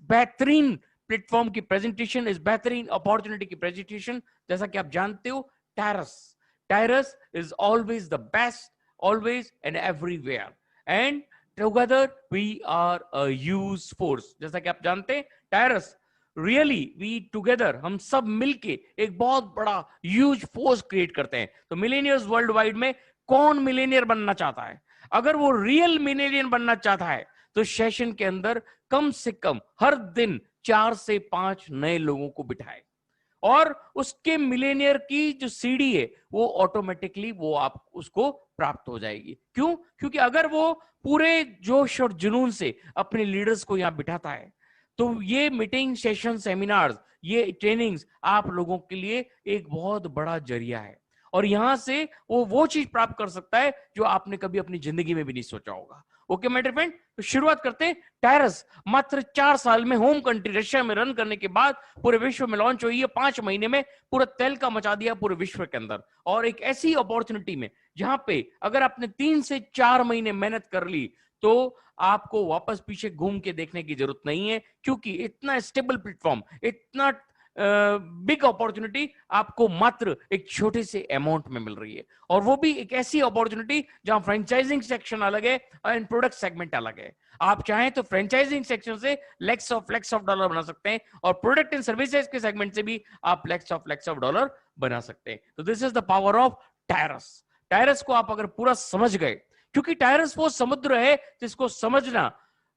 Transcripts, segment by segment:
बेहतरीन प्लेटफॉर्म की प्रेजेंटेशन, इस बेहतरीन अपॉर्चुनिटी की प्रेजेंटेशन। जैसा कि आप जानते हो, Tyrus is always the best, always and everywhere, and together we are a huge force. जैसा कि आप जानते हैं, टायरस रियली वी टुगेदर, हम सब मिलके एक बहुत बड़ा ह्यूज फोर्स क्रिएट करते हैं। तो मिलेनियर्स वर्ल्ड वाइड में कौन मिलेनियर बनना चाहता है? अगर वो रियल मिलेनियर बनना चाहता है तो सेशन के अंदर कम से कम हर दिन 4 से 5 नए लोगों को बिठाए, और उसके मिलेनियर की जो सीढ़ी है वो ऑटोमेटिकली वो आप उसको प्राप्त हो जाएगी। क्यों? क्योंकि अगर वो पूरे जोश और जुनून से अपने लीडर्स को यहां बिठाता है, तो ये मीटिंग, सेशन, सेमिनार्स, ये ट्रेनिंग्स आप लोगों के लिए एक बहुत बड़ा जरिया है, और यहां से वो चीज प्राप्त कर सकता है जो आपने कभी अपनी जिंदगी में भी नहीं सोचा होगा। ओके माय डियर फ्रेंड, तो शुरुआत करते हैं। टायरस मात्र 4 साल में होम कंट्री रशिया में रन करने के बाद पूरे विश्व में लॉन्च हुई है। 5 महीने में पूरा तहलका मचा दिया पूरे विश्व के अंदर, और एक ऐसी अपॉर्चुनिटी में जहां पे अगर आपने 3 से 4 महीने मेहनत कर ली तो आपको वापस पीछे घूम के देखने की जरूरत नहीं है, क्योंकि इतना स्टेबल प्लेटफॉर्म, इतना बिग अपॉर्चुनिटी आपको मात्र एक छोटे से अमाउंट में मिल रही है, और वो भी एक ऐसी अपॉर्चुनिटी जहां फ्रेंचाइजिंग सेक्शन अलग है एंड प्रोडक्ट सेगमेंट अलग है। आप चाहें तो फ्रेंचाइजिंग सेक्शन से लेक्स ऑफ डॉलर बना सकते हैं, और प्रोडक्ट एंड सर्विसेज के सेगमेंट से भी आप लेक्स ऑफ डॉलर बना सकते हैं। तो this is the power of Tyrus. Tyrus को आप अगर पूरा समझ गए, क्योंकि टायरस वो समुद्र है जिसको समझना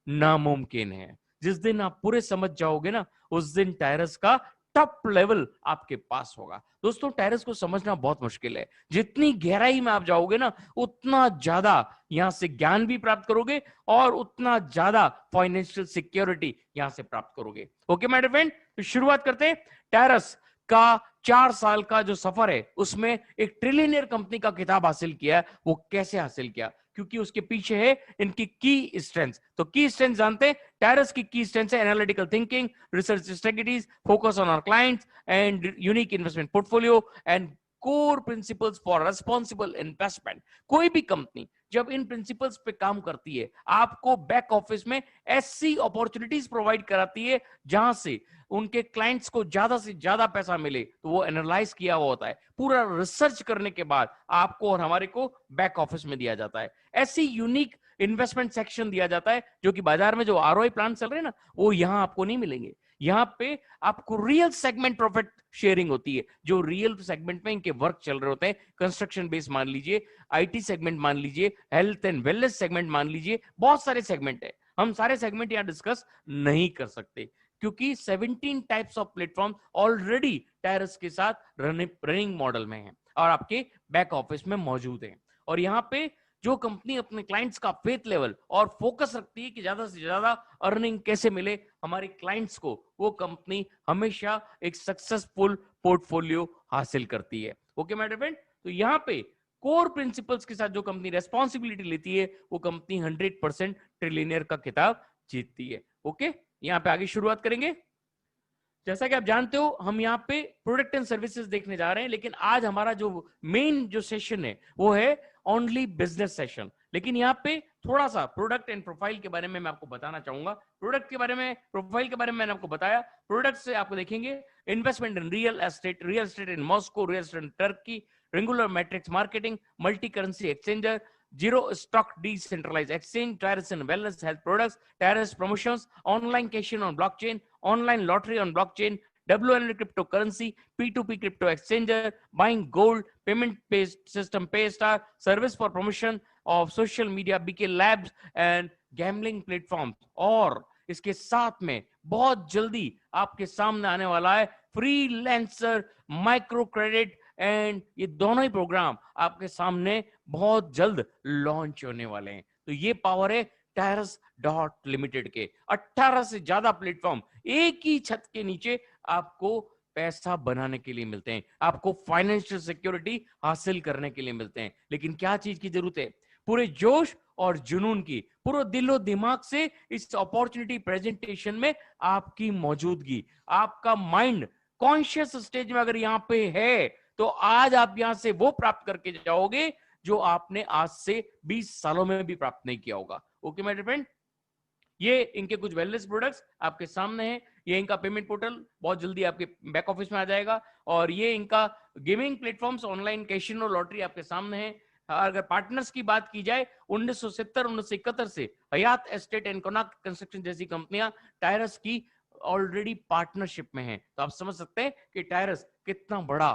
नामुमकिन है। जिस दिन आप पूरे समझ जाओगे ना, उस दिन टायरस का टॉप लेवल आपके पास होगा। दोस्तों, टायरस को समझना बहुत मुश्किल है। जितनी गहराई में आप जाओगे ना, उतना ज्यादा यहां से ज्ञान भी प्राप्त करोगे, और उतना ज्यादा फाइनेंशियल सिक्योरिटी यहां से प्राप्त करोगे। ओके माय डियर फ्रेंड, तो शुरुआत करते हैं। टायरस का 4 साल का जो सफर है, उसमें एक ट्रिलियनियर कंपनी का खिताब हासिल किया। वो कैसे हासिल किया? क्योंकि उसके पीछे है इनकी की स्ट्रेंथ। तो की स्ट्रेंथ जानते हैं, टायरस की स्ट्रेंथ है analytical thinking, research strategies, focus on our clients and unique investment portfolio, and core principles for responsible investment. कोई भी कंपनी जब इन प्रिंसिपल्स पे काम करती है, आपको बैक ऑफिस में ऐसी अपॉर्चुनिटीज प्रोवाइड कराती है जहां से उनके क्लाइंट्स को ज्यादा से ज्यादा पैसा मिले, तो वो एनालाइज किया हुआ होता है। पूरा रिसर्च करने के बाद आपको और हमारे को बैक ऑफिस में दिया जाता है। ऐसी यूनिक इन्वेस्टमेंट सेक्शन दिया जाता है जो कि बाजार में जो आरओआई प्लान चल रहे हैं ना, वो यहां आपको नहीं मिलेंगे। यहां पे आपको रियल सेगमेंट प्रॉफिट शेयरिंग होती है, जो रियल सेगमेंट में इनके वर्क चल रहे होते हैं। कंस्ट्रक्शन बेस मान लीजिए, आईटी सेगमेंट मान लीजिए, हेल्थ एंड वेलनेस सेगमेंट मान लीजिए, बहुत सारे सेगमेंट है। हम सारे सेगमेंट यहां डिस्कस नहीं कर सकते, क्योंकि 17 टाइप्स ऑफ प्लेटफॉर्म ऑलरेडी टायरस के साथ रनिंग मॉडल में है और आपके बैक ऑफिस में मौजूद है। और यहां पे जो कंपनी अपने क्लाइंट्स का फेथ लेवल और फोकस रखती है कि ज्यादा से ज्यादा अर्निंग कैसे मिले हमारे क्लाइंट्स को, वो कंपनी हमेशा एक सक्सेसफुल पोर्टफोलियो हासिल करती है। ओके माय डियर फ्रेंड, तो यहां पे कोर प्रिंसिपल्स के साथ जो कंपनी रेस्पॉन्सिबिलिटी लेती है, वो कंपनी 100% ट्रिलियनियर का खिताब जीतती है। ओके, यहां पे आगे शुरुआत करेंगे। जैसा कि आप जानते हो, हम यहाँ पे प्रोडक्ट एंड सर्विसेज देखने जा रहे हैं, लेकिन आज हमारा जो मेन जो सेशन है वो है ओनली बिजनेस सेशन। लेकिन यहाँ पे थोड़ा सा प्रोडक्ट एंड प्रोफाइल के बारे में मैं आपको बताना चाहूंगा। प्रोडक्ट के बारे में, प्रोफाइल के बारे में मैंने आपको बताया। प्रोडक्ट से आपको देखेंगे investment in real estate in Moscow, real estate in Turkey, regular matrix marketing, multi currency exchanger, zero stock decentralized exchange, Tyrus and wellness health products, Tyrus promotions, online cashing on blockchain, online lottery on blockchain, WNL cryptocurrency, P2P crypto exchanger, buying gold, payment based system Paystar, service for promotion of social media, BK Labs and gambling platforms। और इसके साथ में बहुत जल्दी आपके सामने आने वाला है फ्रीलांसर, माइक्रो क्रेडिट, एंड ये दोनों ही प्रोग्राम आपके सामने बहुत जल्द लॉन्च होने वाले हैं। तो ये पावर है टायरस डॉट लिमिटेड के। 18 से ज्यादा प्लेटफॉर्म एक ही छत के नीचे आपको पैसा बनाने के लिए मिलते हैं, आपको फाइनेंशियल सिक्योरिटी हासिल करने के लिए मिलते हैं। लेकिन क्या चीज की जरूरत है? पूरे जोश और जुनून की, पूरे दिलो दिमाग से इस अपॉर्चुनिटी प्रेजेंटेशन में आपकी मौजूदगी, आपका माइंड कॉन्शियस स्टेज में अगर यहां पे है, तो आज आप यहां से वो प्राप्त करके जाओगे जो आपने आज से 20 सालों में भी प्राप्त नहीं किया होगा। ओके माय डियर फ्रेंड, ये इनके कुछ वेलनेस प्रोडक्ट्स आपके सामने हैं। ये इनका पेमेंट पोर्टल बहुत जल्दी आपके बैक ऑफिस में आ जाएगा, और ये इनका gaming platforms, online casino, lottery आपके सामने है। अगर पार्टनर्स की बात की जाए, 1970-1971 से हयात एस्टेट एंड कोनाक कंस्ट्रक्शन जैसी कंपनियां टायरस की ऑलरेडी पार्टनरशिप में हैं। तो आप समझ सकते हैं कि टायरस कितना बड़ा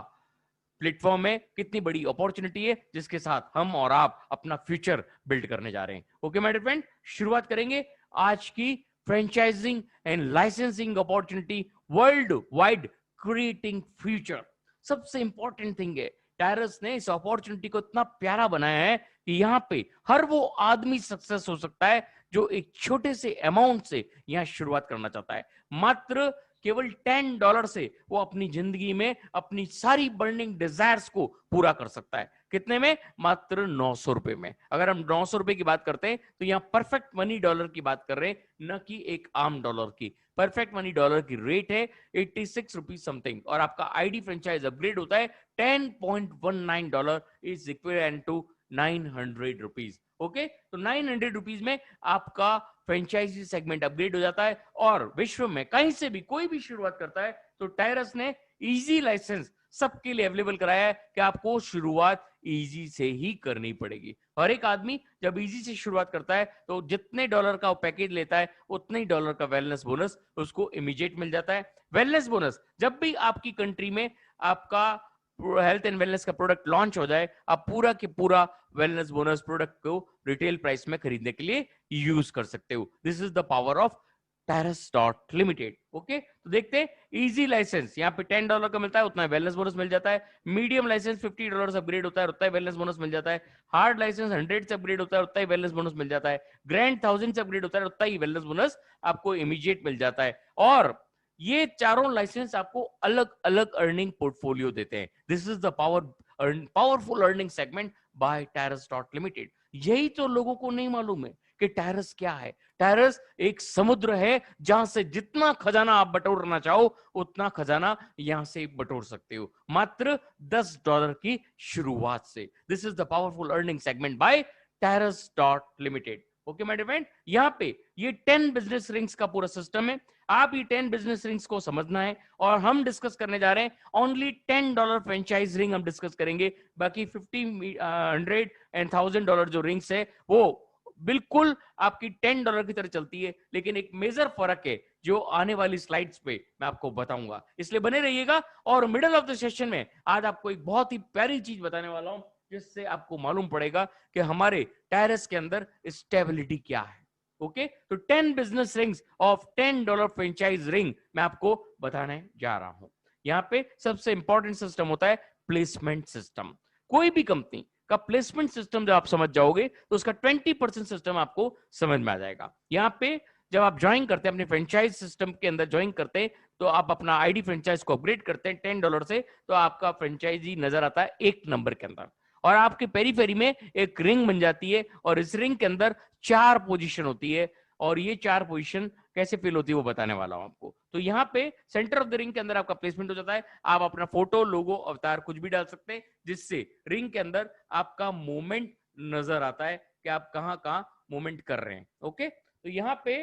प्लेटफॉर्म है, कितनी बड़ी अपॉर्चुनिटी है जिसके साथ हम और आप अपना फ्यूचर बिल्ड करने जा रहे हैं। ओके माय डियर फ्रेंड, शुरुआत करेंगे आज की franchising and licensing opportunity world wide, creating future. सबसे इंपॉर्टेंट थिंग है, टायरस ने इस अपॉर्चुनिटी को इतना प्यारा बनाया है कि यहाँ पे हर वो आदमी सक्सेस हो सकता है जो एक छोटे से अमाउंट से यहाँ शुरुआत करना चाहता है। मात्र केवल $10 से वो अपनी जिंदगी में अपनी सारी बर्निंग डिजायर्स को पूरा कर सकता है। कितने में? मात्र 900 रुपए में। अगर हम 900 रुपए की बात करते हैं तो यहाँ परफेक्ट मनी डॉलर की बात कर रहे हैं, न कि एक आम डॉलर की। परफेक्ट मनी डॉलर की रेट है 86 रुपीज समथिंग, और आपका आईडी फ्रेंचाइज अपग्रेड होता है $10.19 is equivalent to 900 rupees. Okay, तो 900 रुपीज में आपका फ्रेंचाइजी सेगमेंट अपग्रेड हो जाता है। और विश्व में कहीं से भी कोई भी शुरुआत करता है तो टायरस ने इजी लाइसेंस सबके लिए अवेलेबल कराया है कि आपको शुरुआत इजी से ही करनी पड़ेगी। हर एक आदमी जब इजी से शुरुआत करता है तो जितने डॉलर का पैकेज लेता है उतने ही डॉलर का वेलनेस बोनस उसको इमीडिएट मिल जाता है। वेलनेस बोनस जब भी आपकी कंट्री में आपका हेल्थ एंड वेलनेस का प्रोडक्ट लॉन्च हो जाए, आप पूरा के पूरा वेलनेस बोनस प्रोडक्ट को रिटेल प्राइस में खरीदने के लिए यूज कर सकते हो। This is the power of टायरस limited. Okay, तो देखते हैं इजी लाइसेंस यहाँ पे $10 का मिलता है, उतना वेलनेस बोनस मिल जाता है। मीडियम लाइसेंस $50 अपग्रेड होता है, उतना ही वेलनेस बोनस मिल जाता है। हार्ड लाइसेंस 100 से अपग्रेड होता है, उतना ही वेलनेस बोनस मिल जाता है। ग्रैंड 1000 से अपग्रेड होता है, उतना ही वेलनेस बोनस आपको इमीडिएट मिल जाता है। और ये चारों लाइसेंस आपको अलग अलग अर्निंग पोर्टफोलियो देते हैं। This is the powerful earning segment by Tyrus limited. यही तो लोगों को नहीं मालूम है कि टायरस क्या है। टायरस एक समुद्र है जहां से जितना खजाना आप बटोरना चाहो उतना खजाना यहां से बटोर सकते हो, मात्र $10 की शुरुआत से। This is the powerful earning segment by Tyrus limited. Okay my dear friend, यहाँ पे ये 10 बिजनेस रिंग्स का पूरा सिस्टम है। आप ये 10 बिजनेस रिंग्स को समझना है, और हम डिस्कस करने जा रहे हैं ओनली $10 फ्रेंचाइज रिंग हम डिस्कस करेंगे। बाकी 50, 100 एंड $1000 जो रिंग्स है वो बिल्कुल आपकी $10 की तरह चलती है, लेकिन एक मेजर फर्क है जो आने वाली स्लाइड्स पे मैं आपको बताऊंगा, इसलिए बने रहिएगा। और मिडल ऑफ द सेशन में आज आपको एक बहुत ही प्यारी चीज बताने वाला हूं जिससे आपको मालूम पड़ेगा कि हमारे टायरस के अंदर स्टेबिलिटी क्या है। ओके, तो 10 business rings of $10 franchise ring मैं आपको बताने जा रहा हूं। यहाँ पे सबसे इंपॉर्टेंट सिस्टम होता है प्लेसमेंट सिस्टम। कोई भी कंपनी का प्लेसमेंट सिस्टम जब आप समझ जाओगे तो उसका 20% सिस्टम आपको समझ में आ जाएगा। यहाँ पे जब आप ज्वाइन करते हैं अपने फ्रेंचाइज सिस्टम के अंदर ज्वाइन करते हैं तो आप अपना आईडी फ्रेंचाइज को अपग्रेड करते हैं $10 से, तो आपका फ्रेंचाइजी नजर आता है 1 नंबर के अंदर, और आपके पेरीफेरी में एक रिंग बन जाती है, और इस रिंग के अंदर 4 पोजीशन होती है। और ये 4 पोजीशन कैसे फिल होती है वो बताने वाला हूं आपको। तो यहाँ पे सेंटर ऑफ द रिंग के अंदर आपका प्लेसमेंट हो जाता है। आप अपना फोटो, लोगो, अवतार कुछ भी डाल सकते हैं जिससे रिंग के अंदर आपका मूवमेंट नजर आता है कि आप कहां कहां मूवमेंट कर रहे हैं। ओके, तो यहाँ पे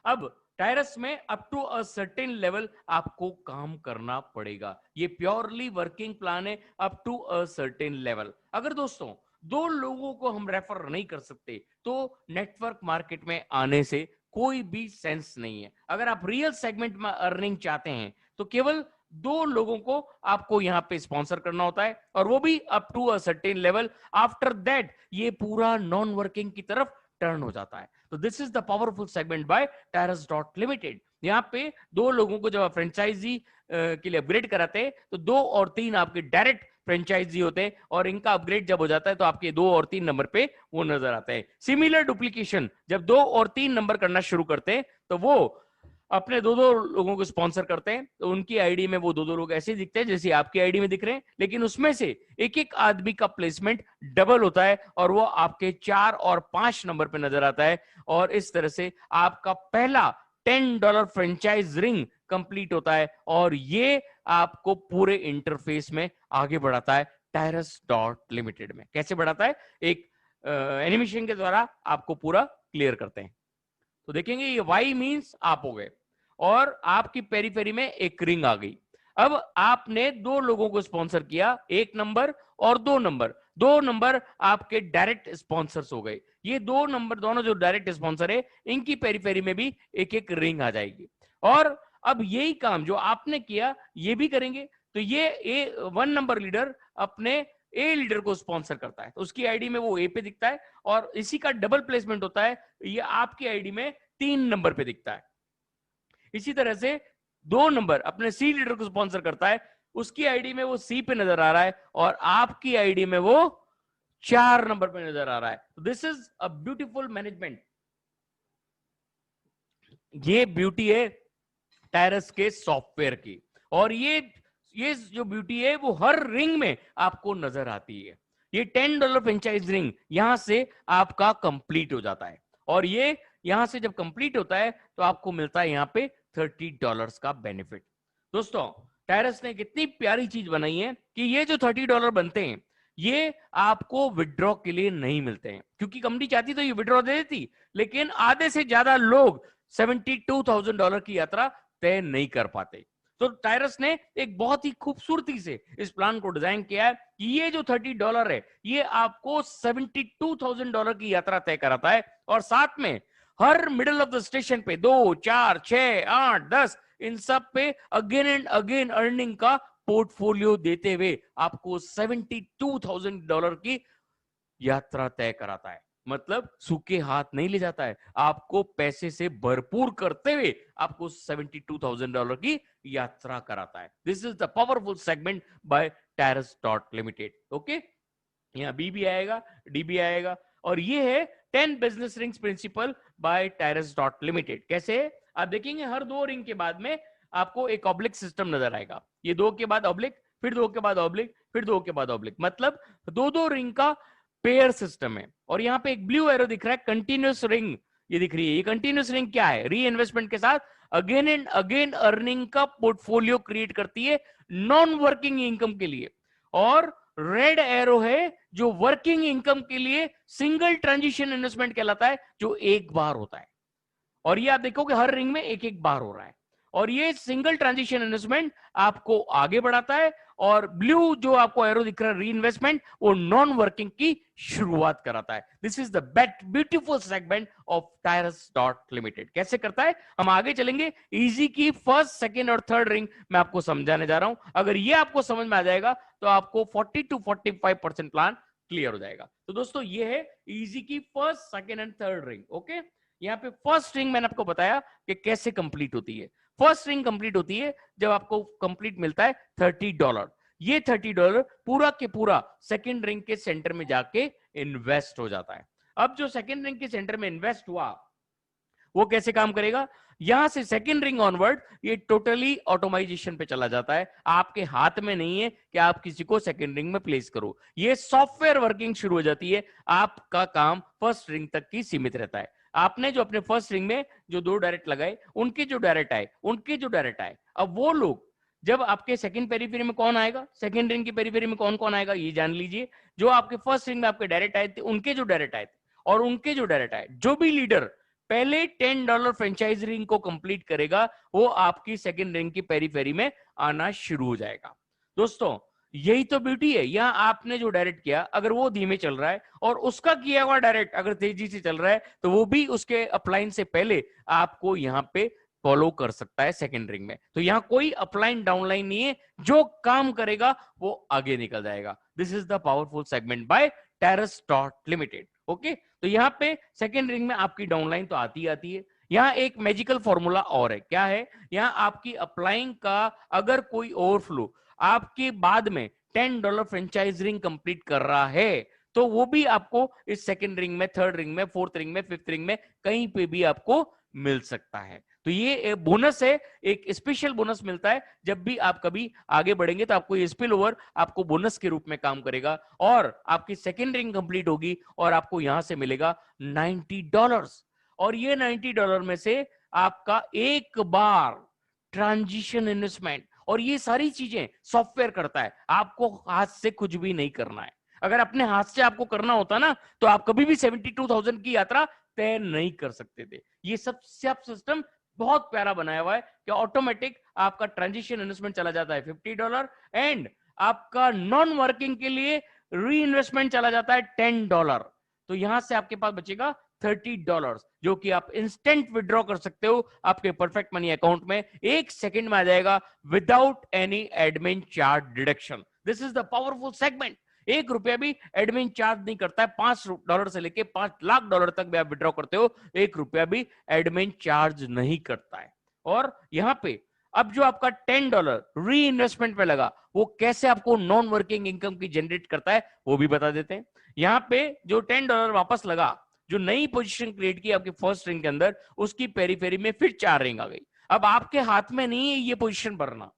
अब टायरस में up to a certain level आपको काम करना पड़ेगा। ये प्योरली वर्किंग प्लान है, up to a certain level. अगर दोस्तों 2 लोगों को हम रेफर नहीं कर सकते तो नेटवर्क मार्केट में आने से कोई भी सेंस नहीं है। अगर आप रियल सेगमेंट में अर्निंग चाहते हैं तो केवल 2 लोगों को आपको यहां पे स्पॉन्सर करना होता है, और वो भी up to a certain level. After that ये पूरा नॉन वर्किंग की तरफ टर्न हो जाता है। तो this is the powerful segment by Tyrus limited. यहाँ पे 2 लोगों को जब आप फ्रेंचाइजी के लिए अपग्रेड कराते हैं तो 2 और 3 आपके डायरेक्ट फ्रेंचाइजी होते हैं, और इनका अपग्रेड जब हो जाता है तो आपके 2 और 3 नंबर पे वो नजर आता है। सिमिलर डुप्लीकेशन जब 2 और 3 नंबर करना शुरू करते हैं तो वो अपने 2-2 लोगों को स्पॉन्सर करते हैं, तो उनकी आईडी में वो 2-2 लोग ऐसे दिखते हैं जैसे आपकी आईडी में दिख रहे हैं, लेकिन उसमें से एक एक आदमी का प्लेसमेंट डबल होता है और वो आपके 4 और 5 नंबर पे नजर आता है। और इस तरह से आपका पहला $10 फ्रेंचाइज रिंग कंप्लीट होता है, और ये आपको पूरे इंटरफेस में आगे बढ़ाता है टायरस लिमिटेड में। कैसे बढ़ाता है? एक एनिमेशन के द्वारा आपको पूरा क्लियर करते हैं। तो देखेंगे ये वाई मींस आप हो गए और आपकी पेरीफेरी में एक रिंग आ गई। अब आपने दो लोगों को स्पॉन्सर किया, एक नंबर और दो नंबर, दो नंबर आपके डायरेक्ट स्पॉन्सर्स हो गए। ये दो नंबर दोनों जो डायरेक्ट स्पॉन्सर है इनकी पेरीफेरी में भी एक एक रिंग आ जाएगी। और अब यही काम जो आपने किया ये भी करेंगे। तो ये वन नंबर लीडर अपने ए लीडर को स्पॉन्सर करता है तो उसकी आईडी में वो ए पे दिखता है और इसी का डबल प्लेसमेंट होता है, ये आपकी आईडी में 3 नंबर पे दिखता है। इसी तरह से दो नंबर अपने सी लीडर को स्पॉन्सर करता है, उसकी आईडी में वो सी पे नजर आ रहा है और आपकी आईडी में वो 4 नंबर पे नजर आ रहा है। This is a beautiful management. ये ब्यूटी है टायरस के सॉफ्टवेयर की और ये जो ब्यूटी है वो हर रिंग में आपको नजर आती है। ये $10 फ्रेंचाइज रिंग यहां से आपका कंप्लीट हो जाता है और ये यहां से जब कंप्लीट होता है तो आपको मिलता है यहां पे $30 का बेनिफिट। दोस्तों टायरस ने कितनी प्यारी चीज बनाई है कि ये जो $30 बनते हैं ये आपको विड्रॉ के लिए नहीं मिलते हैं, क्योंकि कंपनी चाहती तो ये विड्रॉ दे देती, लेकिन आधे से ज्यादा लोग $72,000 की यात्रा तय नहीं कर पाते। तो टायरस ने एक बहुत ही खूबसूरती से इस प्लान को डिजाइन किया है कि ये जो $30 है ये आपको $72,000 की यात्रा तय कराता है और साथ में हर मिडल ऑफ द स्टेशन पे 2, 4, 6, 8, 10 इन सब पे अगेन एंड अगेन अर्निंग का पोर्टफोलियो देते हुए आपको $72,000 की यात्रा तय कराता है। मतलब सूखे हाथ नहीं ले जाता है, आपको पैसे से भरपूर करते हुए आपको $72,000 की यात्रा कराता है। This is the powerful segment by Tyrus dot limited. Okay, यहाँ बी भी आएगा, डी भी आएगा और ये है 10 business rings principle by Tyrus dot limited. कैसे आप देखेंगे हर दो रिंग के बाद में आपको एक ऑब्लिक सिस्टम नजर आएगा। ये दो के बाद ऑब्लिक, फिर दो के बाद ऑब्लिक, फिर दो के बाद ऑब्लिक, मतलब दो दो रिंग का पेयर सिस्टम है। और यहाँ पे एक ब्लू एरो दिख रहा है, कंटिन्यूस रिंग ये दिख रही है। ये कंटिन्यूस रिंग क्या है? री इन्वेस्टमेंट के साथ अगेन एंड अगेन अर्निंग का पोर्टफोलियो क्रिएट करती है नॉन वर्किंग इनकम के लिए। और रेड एरो है जो वर्किंग इनकम के लिए सिंगल ट्रांजिशन इन्वेस्टमेंट कहलाता है, जो एक बार होता है। और ये आप देखोगे हर रिंग में एक एक बार हो रहा है और ये सिंगल ट्रांजिशन इन्वेस्टमेंट आपको आगे बढ़ाता है। और ब्लू जो आपको एरो दिख रहा है री इन्वेस्टमेंट, वो नॉन वर्किंग की शुरुआत कराता है। This is the beautiful segment of टायरस dot limited. कैसे करता है हम आगे चलेंगे। इजी की फर्स्ट, सेकंड और थर्ड रिंग मैं आपको समझाने जा रहा हूं। अगर ये आपको समझ में आ जाएगा तो आपको 40 to 45% प्लान क्लियर हो जाएगा। तो दोस्तों ये है इजी की first, second and third ring. Okay, यहाँ पे फर्स्ट रिंग मैंने आपको बताया कि कैसे कंप्लीट होती है। फर्स्ट रिंग कंप्लीट होती है जब आपको कंप्लीट मिलता है $30। ये $30 पूरा के पूरा सेकंड रिंग के सेंटर में जाके इन्वेस्ट हो जाता है। अब जो सेकंड रिंग के सेंटर में इन्वेस्ट हुआ वो कैसे काम करेगा? यहां से सेकंड रिंग ऑनवर्ड ये टोटली ऑटोमाइजेशन पे चला जाता है। आपके हाथ में नहीं है कि आप किसी को सेकंड रिंग में प्लेस करो, ये सॉफ्टवेयर वर्किंग शुरू हो जाती है। आपका काम फर्स्ट रिंग तक की सीमित रहता है। आपने जो अपने फर्स्ट रिंग में जो दो डायरेक्ट लगाए, उनके जो डायरेक्ट आए, उनके जो डायरेक्ट आए, अब वो लोग जब आपके सेकंड पेरीफेरी में कौन आएगा, सेकंड रिंग की पेरीफेरी में कौन कौन आएगा ये जान लीजिए। जो आपके फर्स्ट रिंग में आपके डायरेक्ट आए थे, उनके जो डायरेक्ट आए थे और उनके जो डायरेक्ट आए, जो भी लीडर पहले $10 फ्रेंचाइज रिंग को कंप्लीट करेगा वो आपकी सेकंड रिंग की पेरीफेरी में आना शुरू हो जाएगा। दोस्तों यही तो ब्यूटी है। यहां आपने जो डायरेक्ट किया अगर वो धीमे चल रहा है और उसका किया हुआ डायरेक्ट अगर तेजी से चल रहा है तो वो भी उसके अपलाइन से पहले आपको यहां पे फॉलो कर सकता है सेकंड रिंग में। तो यहां कोई अपलाइन डाउनलाइन नहीं है, जो काम करेगा वो आगे निकल जाएगा। This is the powerful segment by Tyrus dot limited. Okay, तो यहां पे सेकंड रिंग में आपकी डाउनलाइन तो आती है। यहां एक मैजिकल फॉर्मूला और है, क्या है? यहां आपकी अपलाइंग का अगर कोई ओवरफ्लो आपके बाद में $10 फ्रेंचाइज रिंग कंप्लीट कर रहा है तो वो भी आपको इस सेकंड रिंग में, थर्ड रिंग में, फोर्थ रिंग में, फिफ्थ रिंग में कहीं पे भी आपको मिल सकता है। तो ये बोनस है, एक स्पेशल बोनस मिलता है जब भी आप कभी आगे बढ़ेंगे तो आपको ये स्पिल ओवर आपको बोनस के रूप में काम करेगा और आपकी सेकंड रिंग कंप्लीट होगी और आपको यहां से मिलेगा $90। और ये $90 में से आपका एक बार ट्रांजिशन इन्वेस्टमेंट और ये सारी चीजें सॉफ्टवेयर करता है, आपको हाथ से कुछ भी नहीं करना है। अगर अपने हाथ से आपको करना होता ना तो आप कभी भी 72,000 की यात्रा तय नहीं कर सकते थे। ये सब सिस्टम बहुत प्यारा बनाया हुआ है कि ऑटोमेटिक आपका ट्रांजिशन इन्वेस्टमेंट चला जाता है $50 एंड आपका नॉन वर्किंग के लिए री इन्वेस्टमेंट चला जाता है $10। तो यहां से आपके पास बचेगा $30 जो कि आप इंस्टेंट विड्रॉ कर सकते हो आपके परफेक्ट मनी अकाउंट में, 1 सेकंड में आ जाएगा without any admin charge deduction. This is the powerful segment. $1 भी एडमिन चार्ज नहीं करता है। $5 से लेके $5 लाख तक भी आप विड्रॉ करते हो, $1 भी एडमिन चार्ज नहीं करता है। और यहां पे अब जो आपका $10 री इन्वेस्टमेंट पे लगा वो कैसे आपको नॉन वर्किंग इनकम की जनरेट करता है वो भी बता देते हैं। यहां पे जो $10 वापस लगा, जो नई पोजीशन क्रिएट की आपके फर्स्ट रिंग के अंदर, उसकी पेरीफेरी में फिर 4 रिंग आ गई। अब आपके हाथ में नहीं है ये पोजीशन भरना।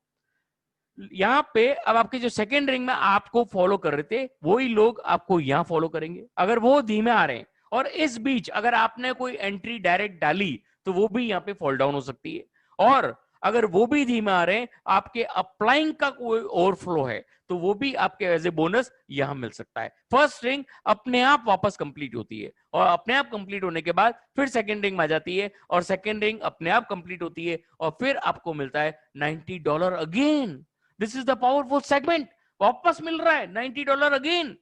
यहां पे अब आपके जो सेकेंड रिंग में आपको फॉलो कर रहे थे वही लोग आपको यहां फॉलो करेंगे। अगर वो धीमे आ रहे हैं और इस बीच अगर आपने कोई एंट्री डायरेक्ट डाली तो वो भी यहां पे फॉल डाउन हो सकती है। और अगर वो भी धीमे आ रहे हैं, आपके अप्लाइंग का कोई ओवरफ्लो है तो वो भी आपके एज ए बोनस यहां मिल सकता है। फर्स्ट रिंग अपने आप वापस कंप्लीट होती है और अपने आप कंप्लीट होने के बाद फिर सेकेंड रिंग में आ जाती है और सेकेंड रिंग अपने आप कंप्लीट होती है और फिर आपको मिलता है $90 again. This is the powerful segment. वापस मिल रहा है $90 अगेन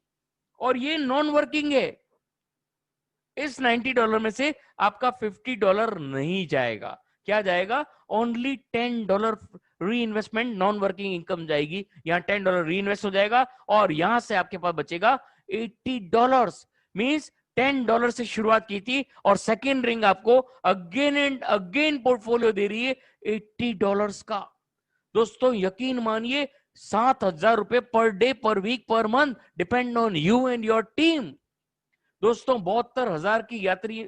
और ये नॉन वर्किंग है। इस $90 में से आपका $50 नहीं जाएगा। क्या जाएगा? ओनली $10 री इन्वेस्टमेंट नॉन वर्किंग इनकम जाएगी। यहां $10 री इन्वेस्ट हो जाएगा और यहां से आपके पास बचेगा $80। मींस $10 से शुरुआत की थी और सेकेंड रिंग आपको अगेन एंड अगेन पोर्टफोलियो दे रही है $80 का। दोस्तों यकीन मानिए ₹7,000 per day, per week, per month, depend on you and your team. दोस्तों 72,000 की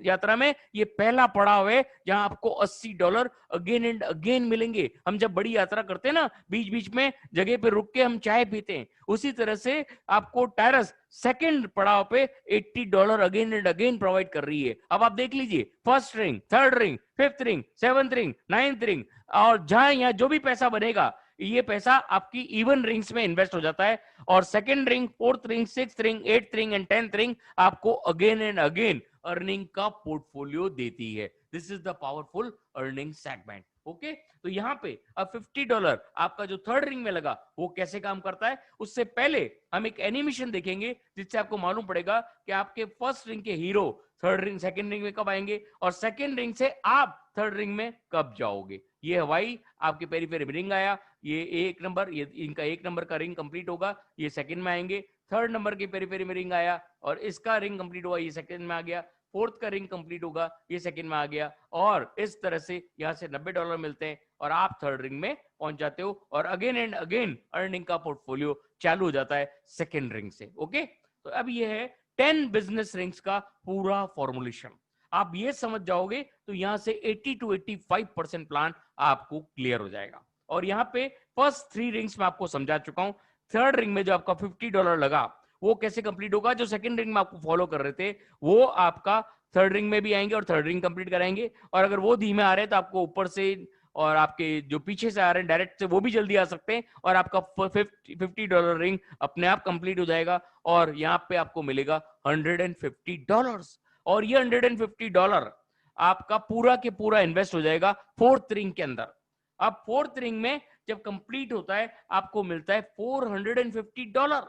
यात्रा में ये पहला पड़ाव है जहां आपको $80 अगेन एंड अगेन मिलेंगे। हम जब बड़ी यात्रा करते हैं ना, बीच बीच में जगह पे रुक के हम चाय पीते हैं, उसी तरह से आपको टायरस सेकंड पड़ाव पे $80 अगेन एंड अगेन प्रोवाइड कर रही है। अब आप देख लीजिए, first ring, third ring, fifth ring, seventh ring, ninth ring, और जहां यहां जो भी पैसा बनेगा ये पैसा आपकी इवन रिंग्स में इन्वेस्ट हो जाता है और second ring, fourth ring, sixth ring, eighth ring and 10th ring आपको अगेन एंड अगेन अर्निंग का पोर्टफोलियो देती है। This is the powerful earning segment. Okay, तो यहां पे अब $50 आपका जो थर्ड रिंग में लगा वो कैसे काम करता है, उससे पहले हम एक एनिमेशन देखेंगे जिससे आपको मालूम पड़ेगा कि आपके फर्स्ट रिंग के hero third ring, second ring में कब आएंगे और सेकंड रिंग से आप थर्ड रिंग में कब जाओगे। ये हवाई आपके पेरीफेरी में रिंग आया, ये एक नंबर, ये इनका 1 नंबर का रिंग कंप्लीट होगा, ये सेकंड में आएंगे। थर्ड नंबर के पेरीफेरी में रिंग आया और इसका रिंग कंप्लीट हुआ, ये सेकंड में आ गया। फोर्थ का रिंग कंप्लीट होगा, ये सेकंड में आ गया और इस तरह से यहां से $90 मिलते हैं और आप थर्ड रिंग में पहुंच जाते हो और अगेन एंड अगेन अर्निंग का पोर्टफोलियो चालू हो जाता है सेकंड रिंग से। ओके, तो अब ये है 10 बिजनेस रिंग्स का पूरा फॉर्मुलेशन। आप ये समझ जाओगे तो यहां से 80 to 85% प्लान आपको क्लियर हो जाएगा। और यहां पे फर्स्ट 3 रिंग्स में आपको समझा चुका हूं। थर्ड रिंग में जो आपका $50 लगा वो कैसे कंप्लीट होगा, जो सेकंड रिंग में आपको फॉलो कर रहे थे वो आपका थर्ड रिंग में भी आएंगे और थर्ड रिंग कंप्लीट कराएंगे। और अगर वो धीमे आ रहे हैं तो आपको ऊपर से और आपके जो पीछे से आ रहे हैं डायरेक्ट से वो भी जल्दी आ सकते हैं और आपका $50 रिंग अपने आप कंप्लीट हो जाएगा और यहां पे आपको मिलेगा $150 और ये $150 आपका पूरा के पूरा इन्वेस्ट हो जाएगा फोर्थ रिंग के अंदर। अब फोर्थ रिंग में जब कंप्लीट होता है आपको मिलता है $450।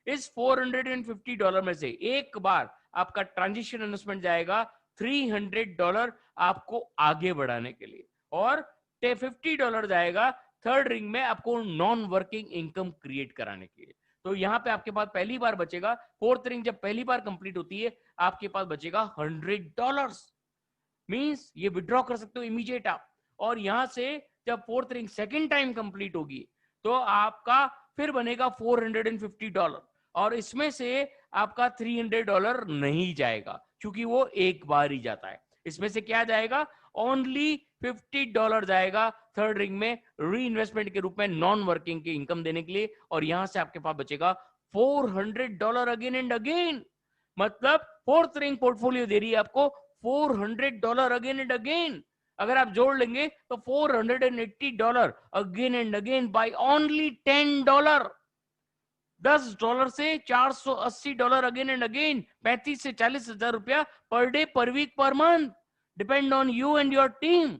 इस $450 में से एक बार आपका ट्रांजिशन इन्वेस्टमेंट जाएगा $300 आपको आगे बढ़ाने के लिए और $50 जाएगा थर्ड रिंग में आपको नॉन वर्किंग इनकम क्रिएट कराने के लिए। तो यहां पे आपके पास पहली बार बचेगा, फोर्थ रिंग जब पहली बार कंप्लीट होती है आपके पास बचेगा $100। मींस ये विड्रॉ कर सकते हो इमीडिएट आप। और यहां से जब fourth ring second time complete होगी तो आपका फिर बनेगा $450 और इसमें से आपका $300 नहीं जाएगा क्योंकि वो एक बार ही जाता है। इसमें से क्या जाएगा, ओनली $50 जाएगा थर्ड रिंग में री इन्वेस्टमेंट के रूप में नॉन वर्किंग की इनकम देने के लिए और यहां से आपके पास बचेगा $400 अगेन एंड अगेन। मतलब फोर्थ रिंग पोर्टफोलियो दे रही है आपको $400 अगेन एंड अगेन। अगर आप जोड़ लेंगे तो $480 again and again by only $10। $10 से $480 अगेन एंड अगेन, 35 से 40 हजार रुपया per day, per week, per month, depend on you and your team.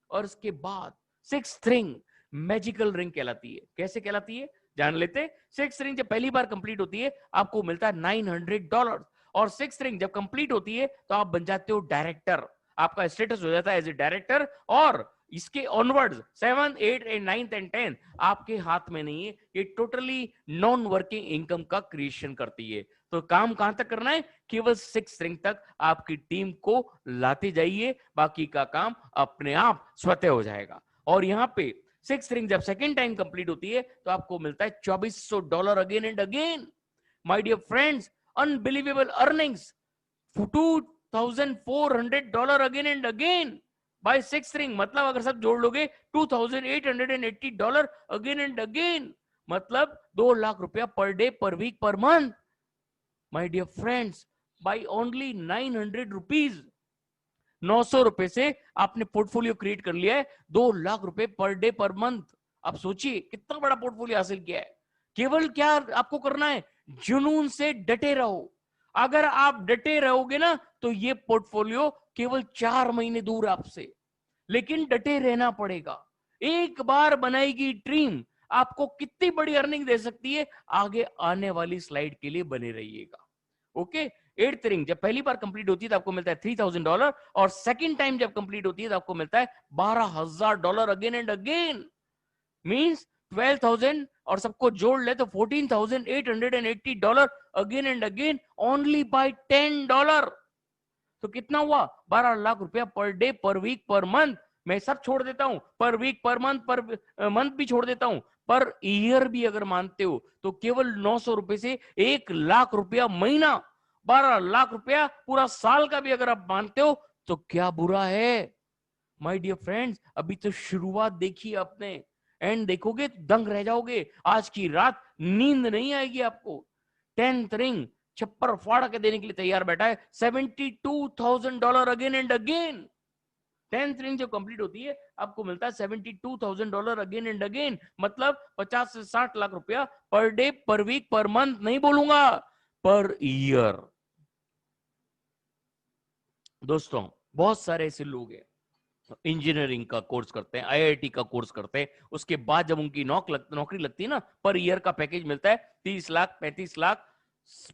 और उसके बाद सिक्स्थ रिंग मैजिकल रिंग कहलाती है। कैसे कहलाती है जान लेते। सिक्स्थ रिंग जब पहली बार कंप्लीट होती है आपको मिलता है $900, और सिक्स्थ रिंग जब कंप्लीट होती है तो आप बन जाते हो डायरेक्टर, आपका स्टेटस हो जाता है एज ए डायरेक्टर। और इसके ऑनवर्ड्स 7, 8 एंड 9 एंड 10 आपके हाथ में नहीं है, ये टोटली नॉन वर्किंग इनकम का क्रिएशन करती है। तो काम कहां तक करना है, केवल 6 रिंग तक आपकी टीम को लाते जाइए, बाकी का काम अपने आप स्वतः हो जाएगा। और यहां पे 6 रिंग जब सेकेंड टाइम कंप्लीट होती है तो आपको मिलता है $2400 again and again. My dear friends, unbelievable earnings, $2400 again and again by 6 ring. मतलब अगर सब जोड़ लोगे $2880 अगेन एंड अगेन, मतलब 2 लाख रुपया per day, per week, per month. My dear friends, by only 900 rupees, 900 रुपए से आपने पोर्टफोलियो क्रिएट कर लिया है 2 लाख रुपए पर डे, पर मंथ। आप सोचिए कितना बड़ा पोर्टफोलियो हासिल किया है। केवल क्या आपको करना है, जुनून से डटे रहो। अगर आप डटे रहोगे ना तो ये पोर्टफोलियो केवल 4 महीने दूर आपसे, लेकिन डटे रहना पड़ेगा। एक बार बनाएगी ड्रीम आपको कितनी बड़ी अर्निंग दे सकती है, आगे आने वाली स्लाइड के लिए बने रहिएगा। ओके, 8th रिंग जब पहली बार कंप्लीट होती है तो आपको मिलता है $3000, और सेकंड टाइम जब कंप्लीट होती है तो आपको मिलता है $12000 अगेन एंड अगेन, मींस 12,000, और सबको जोड़ ले तो $14,880 again and again only by $10। तो कितना हुआ, 12 लाख रुपया per day, per week, per month. मैं सब छोड़ देता हूं, पर week, per month, per month भी छोड़ देता हूं, पर ईयर भी अगर मानते हो तो केवल 900 रुपए से 1 लाख रुपया महीना, 12 लाख रुपया पूरा साल का भी अगर आप मानते हो तो क्या बुरा है। माय डियर फ्रेंड्स, अभी तो शुरुआत देखी आपने, एंड देखोगे तो दंग रह जाओगे। आज की रात नींद नहीं आएगी आपको। 10th रिंग छप्पर फाड़ के देने के लिए तैयार बैठा है, $72,000 again and again. 10th ring जो कंप्लीट होती है आपको मिलता है $72,000 अगेन एंड अगेन, मतलब 50 से 60 लाख रुपया per day, per week, per month नहीं बोलूंगा, पर ईयर। दोस्तों बहुत सारे ऐसे लोग हैं इंजीनियरिंग का कोर्स करते हैं, आईआईटी का कोर्स करते हैं, उसके बाद जब उनकी नौकरी लगती है ना, पर ईयर का पैकेज मिलता है 30 लाख, 35 लाख,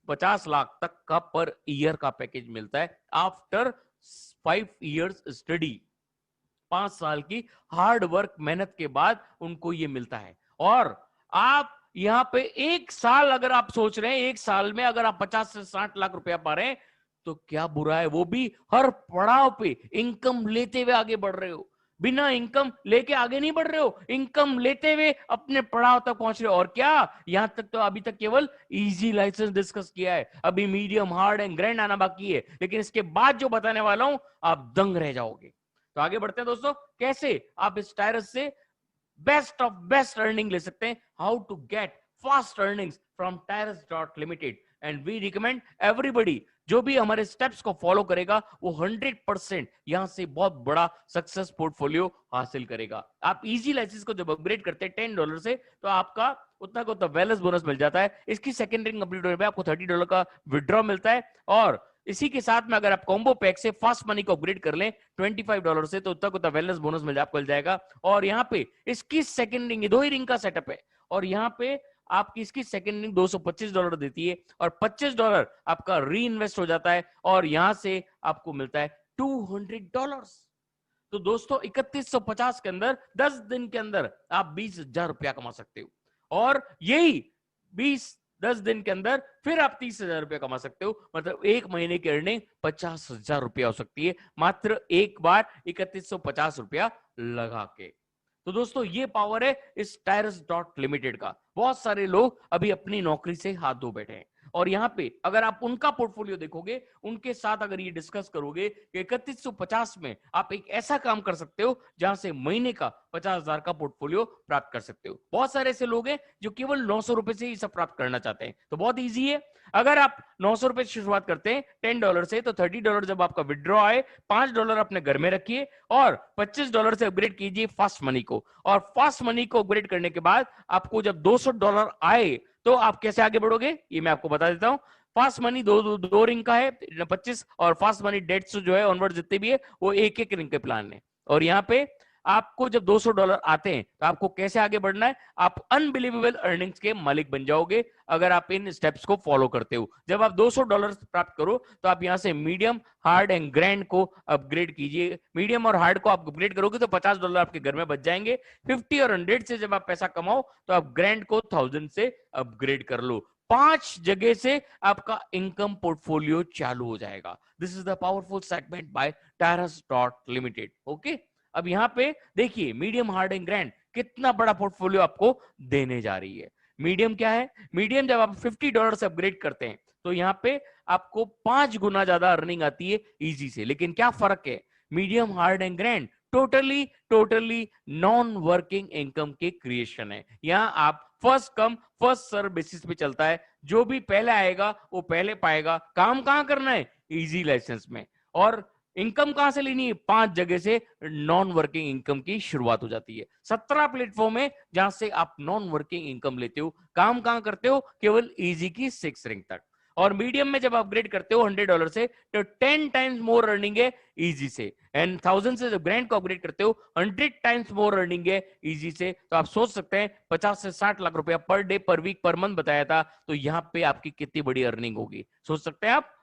50 लाख तक का पर ईयर का पैकेज मिलता है आफ्टर 5 इयर्स स्टडी। 5 साल की हार्ड वर्क मेहनत के बाद उनको ये मिलता है। और आप यहां पे 1 साल अगर आप सोच रहे हैं 1 साल में अगर आप 50 से 60 लाख रुपया पा रहे हैं तो क्या बुरा है, वो भी हर पड़ाव पे इनकम लेते हुए आगे बढ़ रहे हो। बिना इनकम लेके आगे नहीं बढ़ रहे हो, इनकम लेते हुए अपने पड़ाव तक पहुंच रहे हो। और क्या, यहां तक तो अभी तक केवल इजी लाइसेंस डिस्कस किया है, अभी मीडियम, हार्ड एंड ग्रैंड आना बाकी है, लेकिन इसके बाद जो बताने वाला हूं आप दंग रह जाओगे। तो आगे बढ़ते हैं दोस्तों, कैसे आप इस टायरस से बेस्ट ऑफ बेस्ट अर्निंग ले सकते हैं, how to get fast earnings from Tyrus.Limited। And we recommend everybody, जो भी हमारे स्टेप्स को फॉलो करेगा वो 100% यहां से बहुत बड़ा सक्सेस पोर्टफोलियो हासिल करेगा। आप इजी लाइसेंस को जब अपग्रेड करते हैं $10 से तो आपका उतना को उतना वेलनेस बोनस मिल जाता है। इसकी सेकेंड रिंग कंप्लीट होने पे आपको $30 का विड्रॉ मिलता है, और इसी के साथ में अगर आप कॉम्बो पैक से फास्ट मनी को अपग्रेड कर लें $25 से तो उतना को वेलनेस बोनस मिल जाएगा। और यहाँ पे इसकी सेकेंड रिंग, 2 ही रिंग का सेटअप है, और यहाँ पे आपकी इसकी सेकेंड रिंग $225 देती है, और $25 आपका री इन्वेस्ट हो जाता है, और यहां से आपको मिलता है $200। तो दोस्तों 3150 के अंदर 10 दिन के अंदर आप 20,000 रुपया कमा सकते हो, और यही 10 दिन के अंदर फिर आप 30,000 रुपया कमा सकते हो। मतलब एक महीने की अर्निंग 50,000 रुपया हो सकती है मात्र एक बार 3150 रुपया लगा के। तो दोस्तों ये पावर है इस Tyrus.Limited का। बहुत सारे लोग अभी अपनी नौकरी से हाथ धो बैठे हैं, और यहाँ पे अगर आप उनका पोर्टफोलियो देखोगे, उनके साथ अगर ये डिस्कस करोगे कि 3150 में आप एक ऐसा काम कर सकते हो जहां से महीने का 50,000 का पोर्टफोलियो प्राप्त कर सकते हो। बहुत सारे ऐसे लोग हैं जो केवल 900 रुपए से ही सब प्राप्त करना चाहते हैं, तो बहुत ईजी है। अगर आप 900 रुपए से शुरुआत करते हैं $10 से, तो $30 जब आपका विड्रॉ आए $5 अपने घर में रखिए, और $25 से अपग्रेड कीजिए फास्ट मनी को, और फास्ट मनी को अपग्रेड करने के बाद आपको जब $200 आए तो आप कैसे आगे बढ़ोगे ये मैं आपको बता देता हूं। फास्ट मनी दो रिंग का है 25, और फास्ट मनी डेट्स जो है ऑनवर्ड जितने भी है वो एक एक रिंग के प्लान है। और यहाँ पे आपको जब $200 आते हैं तो आपको कैसे आगे बढ़ना है, आप अनबिलीवेबल अर्निंग्स के मालिक बन जाओगे अगर आप इन स्टेप्स को फॉलो करते हो। जब आप $200 प्राप्त करो तो आप यहां से मीडियम, हार्ड एंड ग्रैंड को अपग्रेड कीजिए। मीडियम और हार्ड को आप अपग्रेड करोगे तो $50 आपके घर में बच जाएंगे। 50 और 100 से जब आप पैसा कमाओ तो आप ग्रैंड को 1000 से अपग्रेड कर लो। 5 जगह से आपका इनकम पोर्टफोलियो चालू हो जाएगा। This is the powerful segment by Tyrus limited. Okay, अब यहां पे देखिए मीडियम, हार्ड एंड ग्रैंड कितना बड़ा पोर्टफोलियो आपको देने जा रही है। मीडियम क्या है, मीडियम जब आप $50 से अपग्रेड करते हैं तो यहां पे आपको 5 गुना ज्यादा अर्निंग आती है इजी से। लेकिन क्या फर्क है, medium, hard and grand totally non working income के क्रिएशन है। यहां आप first come first serve basis पे चलता है, जो भी पहले आएगा वो पहले पाएगा। काम कहां करना है, इजी लाइसेंस में। और इनकम कहां से लेनी है, 5 जगह से नॉन वर्किंग इनकम की शुरुआत हो जाती है। 17 प्लेटफॉर्म है जहां से आप नॉन वर्किंग इनकम लेते हो। काम कहां करते हो, केवल इजी की 6 रैंक तक। और मीडियम में जब अपग्रेड करते हो $100 से तो 10 टाइम्स मोर अर्निंग है इजी से। एंड 1000 से जब ग्रैंड को अपग्रेड करते हो 100 टाइम्स मोर अर्निंग है इजी से। तो आप सोच सकते हैं 50 से 60 लाख रुपया per day, per week, per month बताया था, तो यहां पे आपकी कितनी बड़ी अर्निंग होगी, सोच सकते हैं आप।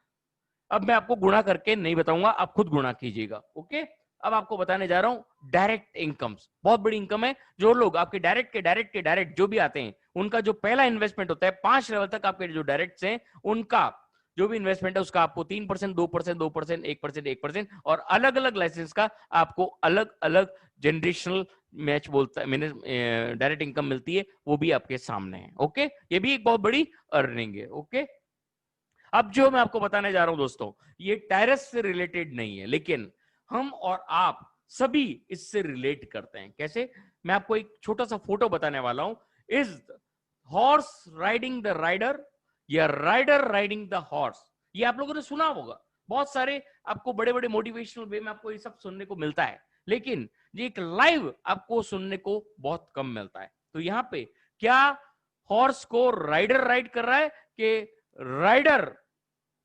अब मैं आपको गुणा करके नहीं बताऊंगा, आप खुद गुणा कीजिएगा। ओके, अब आपको बताने जा रहा हूं डायरेक्ट इनकम्स। बहुत बड़ी इनकम है। जो लोग आपके डायरेक्ट जो भी आते हैं उनका जो पहला इन्वेस्टमेंट होता है, 5 लेवल तक आपके जो डायरेक्ट हैं उनका जो भी इन्वेस्टमेंट है उसका आपको 3%, 2%, 2%, 1%, 1%, और अलग अलग लाइसेंस का आपको अलग अलग जनरेशनल मैच बोलता है, मैंने डायरेक्ट इनकम मिलती है, वो भी आपके सामने है। ओके, ये भी एक बहुत बड़ी अर्निंग है। ओके, अब जो मैं आपको बताने जा रहा हूं दोस्तों, ये टायरस से रिलेटेड नहीं है, लेकिन हम और आप सभी इससे रिलेट करते हैं। कैसे, मैं आपको एक छोटा सा फोटो बताने वाला हूं। Is horse riding the rider या राइडर राइडिंग द हॉर्स? ये आप लोगों ने सुना होगा, बहुत सारे आपको बड़े बड़े मोटिवेशनल वे में आपको ये सब सुनने को मिलता है, लेकिन ये एक लाइव आपको सुनने को बहुत कम मिलता है। तो यहां पे क्या हॉर्स को राइडर राइड कर रहा है कि राइडर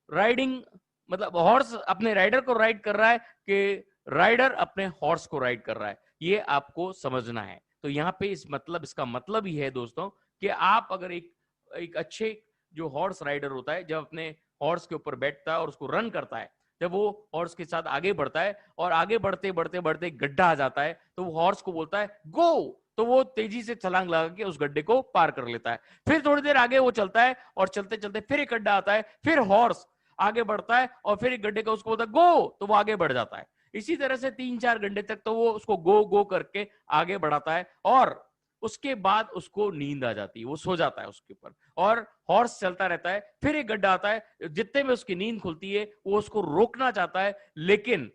राइडिंग, मतलब हॉर्स अपने राइडर को राइड कर रहा है कि राइडर अपने हॉर्स को राइड कर रहा है? ये आपको समझना है। तो यहाँ पे इसका मतलब ही है दोस्तों कि आप अगर एक अच्छे जो हॉर्स राइडर होता है, जब अपने हॉर्स के ऊपर बैठता है और उसको रन करता है, जब वो हॉर्स के साथ आगे बढ़ता है और आगे बढ़ते बढ़ते बढ़ते गड्ढा आ जाता है तो वो हॉर्स को बोलता है गो, तो वो तेजी से छलांग लगा के उस गड्ढे को पार कर लेता है। फिर थोड़ी देर आगे वो चलता है और चलते चलते फिर एक गड्ढा आता है, फिर हॉर्स आगे बढ़ता है और फिर एक गड्ढे का उसको बोलता है गो, तो वो आगे बढ़ जाता है। इसी तरह से 3-4 घंटे तक तो वो उसको गो गो करके आगे बढ़ाता है, और उसके बाद उसको नींद आ जाती है, वो सो जाता है उसके ऊपर, और हॉर्स चलता रहता है। फिर एक गड्ढा आता है, जितने में उसकी नींद खुलती है वो उसको रोकना चाहता है, लेकिन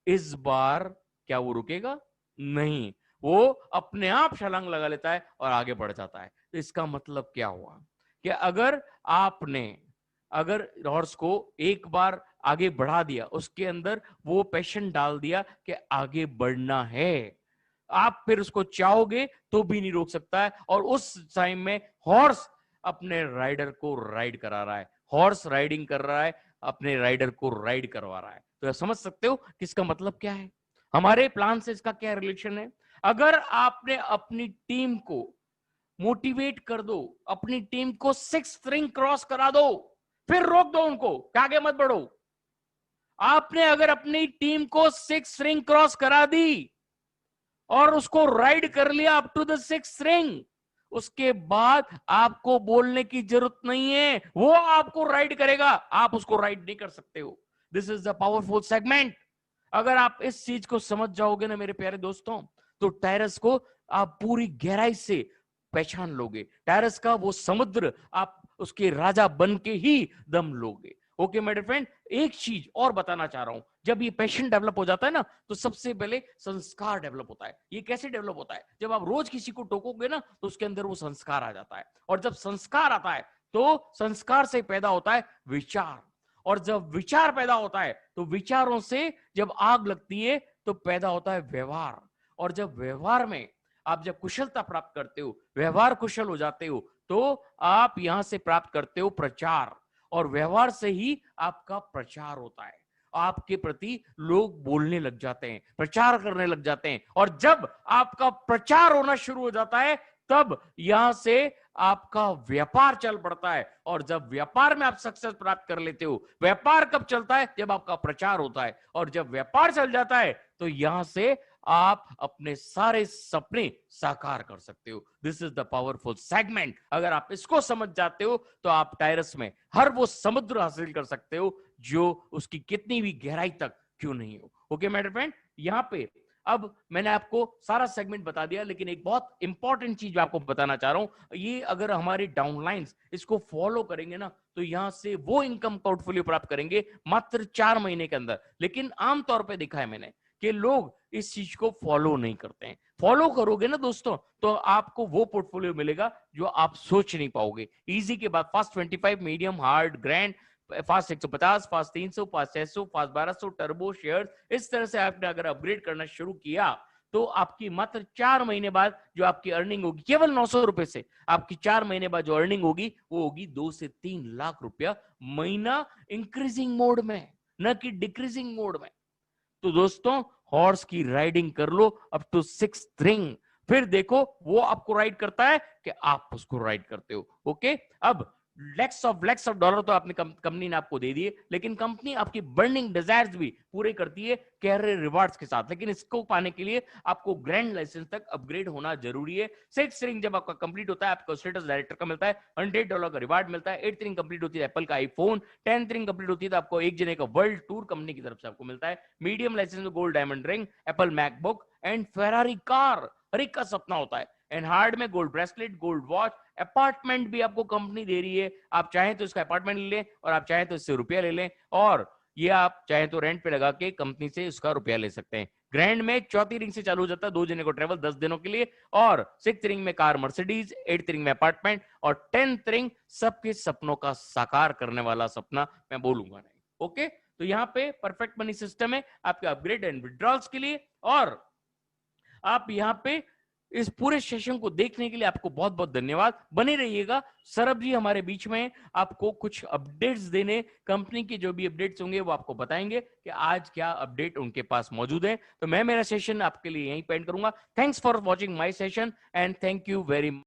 इस बार क्या वो रुकेगा? नहीं, वो अपने आप छलांग लगा लेता है और आगे बढ़ जाता है। तो इसका मतलब क्या हुआ कि अगर हॉर्स को एक बार आगे बढ़ा दिया, उसके अंदर वो पैशन डाल दिया कि आगे बढ़ना है, आप फिर उसको चाहोगे तो भी नहीं रोक सकता है। और उस टाइम में हॉर्स अपने राइडर को राइड करा रहा है, हॉर्स राइडिंग कर रहा है, अपने राइडर को राइड करवा रहा है। तो आप समझ सकते हो कि इसका मतलब क्या है, हमारे प्लान से इसका क्या रिलेशन है। अगर आपने अपनी टीम को मोटिवेट कर दो, अपनी टीम को 6th रिंग क्रॉस करा दो, फिर रोक दो उनको कि आगे मत बढ़ो। आपने अगर अपनी टीम को 6th रिंग क्रॉस करा दी और उसको राइड कर लिया up to the 6th ring, उसके बाद आपको बोलने की जरूरत नहीं है, वो आपको राइड करेगा, आप उसको राइड नहीं कर सकते हो। This is the powerful segment. अगर आप इस चीज को समझ जाओगे ना मेरे प्यारे दोस्तों, तो टायरस को आप पूरी गहराई से पहचान लोगे। टायरस का वो समुद्र आप उसके राजा बन के ही दम लोगे। ओके मेरे फ्रेंड, एक चीज और बताना चाह रहा हूं, जब ये पैशन डेवलप हो जाता है ना, तो सबसे पहले संस्कार डेवलप होता है। ये कैसे डेवलप होता है, जब आप रोज किसी को टोकोगे ना तो उसके अंदर वो संस्कार आ जाता है, और जब संस्कार आता है तो संस्कार से पैदा होता है विचार, और जब विचार पैदा होता है तो विचारों से जब आग लगती है तो पैदा होता है व्यवहार, और जब व्यवहार में आप जब कुशलता प्राप्त करते हो, व्यवहार कुशल हो जाते हो, तो आप यहां से प्राप्त करते हो प्रचार, और व्यवहार से ही आपका प्रचार होता है। आपके प्रति लोग बोलने लग जाते हैं, प्रचार करने लग जाते हैं, और जब आपका प्रचार होना शुरू हो जाता है तब यहां से आपका व्यापार चल पड़ता है। और जब व्यापार में आप सक्सेस प्राप्त कर लेते हो, व्यापार कब चलता है? जब आपका प्रचार होता है, और जब व्यापार चल जाता है तो यहां से आप अपने सारे सपने साकार कर सकते हो। This is the powerful segment. अगर आप इसको समझ जाते हो तो आप टायरस में हर वो समुद्र हासिल कर सकते हो जो उसकी कितनी भी गहराई तक क्यों नहीं हो। ओके मेरे फ्रेंड, यहां पे अब मैंने आपको सारा सेगमेंट बता दिया, लेकिन एक बहुत इंपॉर्टेंट चीज मैं आपको बताना चाह रहा हूं। ये अगर हमारे डाउनलाइंस इसको फॉलो करेंगे ना, तो यहां से वो इनकम पोर्टफोलियो प्राप्त करेंगे मात्र 4 महीने के अंदर। लेकिन आमतौर पर देखा है मैंने कि लोग इस चीज को फॉलो नहीं करते हैं। फॉलो करोगे ना दोस्तों, तो आपको वो पोर्टफोलियो मिलेगा जो आप सोच नहीं पाओगे। इजी के बाद fast 25, medium, hard, grand, fast 150, fast 300, fast 600, fast 1200, turbo share. इस तरह से आपने अगर अपग्रेड करना शुरू किया तो आपकी मात्र 4 महीने बाद जो आपकी अर्निंग होगी, केवल 900 रुपए से आपकी 4 महीने बाद जो अर्निंग होगी वो होगी 2 से 3 लाख रुपया महीना, इंक्रीजिंग मोड में, न कि डिक्रीजिंग मोड में। तो दोस्तों, हॉर्स की राइडिंग कर लो अप टू 6th रिंग, फिर देखो वो आपको राइड करता है कि आप उसको राइड करते हो। ओके, अब लैक्स ऑफ डॉलर तो आपने कंपनी ने आपको दे दिए, लेकिन कंपनी आपकी बर्निंग डिजायर्स भी पूरे करती है कैरियर रिवार्ड्स के साथ। लेकिन इसको पाने के लिए आपको ग्रैंड लाइसेंस तक अपग्रेड होना जरूरी है। 6th रिंग जब आपका कंप्लीट होता है, आपको स्टेटस डायरेक्टर का मिलता है, $100 का रिवार्ड मिलता है। 8th रिंग कंप्लीट होती है, एप्पल का आईफोन। 10th रिंग कंप्लीट होती है तो आपको एक जने का वर्ल्ड टूर कंपनी की तरफ से आपको मिलता है। मीडियम लाइसेंस में gold diamond ring, Apple MacBook and Ferrari car, हर एक का सपना होता है। एंड हार्ड में gold bracelet, gold watch, apartment भी आपको कंपनी दे रही है। आप चाहें तो इसका अपार्टमेंट ले लें, और आप चाहें तो इससे रुपया ले लें, और ये आप चाहें तो रेंट पे लगा के कंपनी से उसका रुपया ले सकते हैं। ग्रैंड में 4थी रिंग से चालू हो जाता है 2 जने को ट्रेवल 10 दिनों के लिए, और 6th रिंग में कार मर्सिडीज, 8th रिंग में अपार्टमेंट, और 10th रिंग सबके सपनों का साकार करने वाला सपना मैं बोलूंगा नहीं। ओके, तो यहाँ पे परफेक्ट मनी सिस्टम है आपके अपग्रेड एंड विड्रॉल्स के लिए। और आप यहाँ पे इस पूरे सेशन को देखने के लिए आपको बहुत बहुत धन्यवाद। बने रहिएगा, सरब जी हमारे बीच में आपको कुछ अपडेट्स देने, कंपनी के जो भी अपडेट्स होंगे वो आपको बताएंगे कि आज क्या अपडेट उनके पास मौजूद है। तो मैं मेरा सेशन आपके लिए यहीं पेंड करूंगा। Thanks for watching my session and thank you very much.